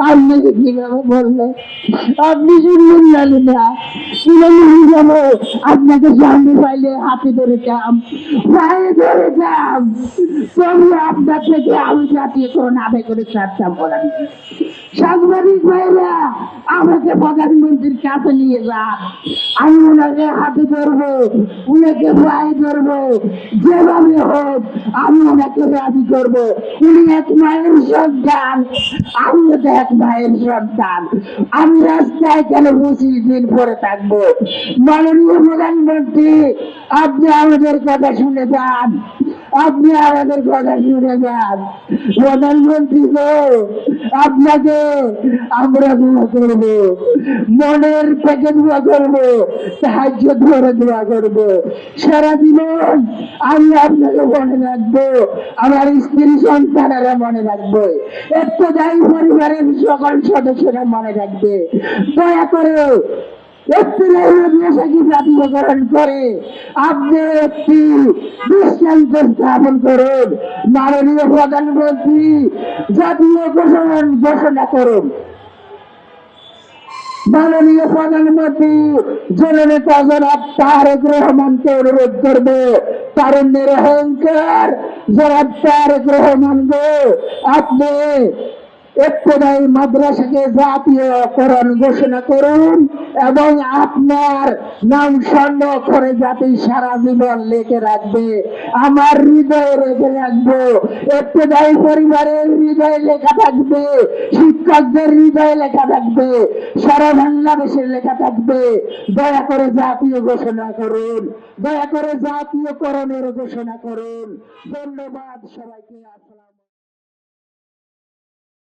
আপনাকে কিভাবে বললে আপনি শুনলেন জানি না কিভাবে যাবো আপনাকে সামনে পাইলে হাতে ধরেছিলাম পায়ে ধরেছিলাম তবু আপনার থেকে আমি জাতীয়করণ আদায় করে ছাড়তাম বলেন সাংবাদিক ভাইরা আমাকে প্রধানমন্ত্রীর কাছে নিয়ে যান আমি ওনাকে হাতে ধরবো উনাকে পায়ে ধরবো যেভাবে হোক আমি ওনাকে রাজি করবো উনি এক মায়ের সন্তান আমিও তো এক মায়ের সন্তান আমি রাস্তায় কেন 25 দিন পরে থাকবো মাননীয় প্রধানমন্ত্রী আপনি আমাদের কথা শুনে যান আপনি আমাদের কথা শুনে যান প্রধানমন্ত্রী গো আপনাকে আমরা দোয়া করবো মনের থেকে দোয়া করবো সাহায্য ধরে দোয়া করবো সারা জীবন আমি আপনাকে মনে রাখবো আমার স্ত্রী সন্তানেরা মনে রাখবো একটু দায়ী পরিবারের সকল সদস্যরা মনে রাখবে দয়া করে জাতীয়করণ করে আপনি একটি দৃষ্টান্ত স্থাপন করুন মাননীয় প্রধানমন্ত্রী জাতীয় ঘোষণা করুন মাননীয় প্রধানমন্ত্রী জননেতা জনাব তারেক রহমানকে অনুরোধ করবে তারুণ্যের অহংকার জনাব তারেক রহমান গো আপনি ইবতদায়ী মাদ্রাসাকে জাতীয়করণ ঘোষণা করুন এবং আপনার নাম স্বর্ণ করে জাতি সারা জীবন লিখে রাখবে আমার হৃদয়ে রেখে রাখবো ইবতদায়ী পরিবারের হৃদয়ে লেখা থাকবে শিক্ষকদের হৃদয়ে লেখা থাকবে সারা বাংলাদেশের লেখা থাকবে দয়া করে জাতীয় ঘোষণা করুন দয়া করে জাতীয়করণের ঘোষণা করুন ধন্যবাদ সবাইকে।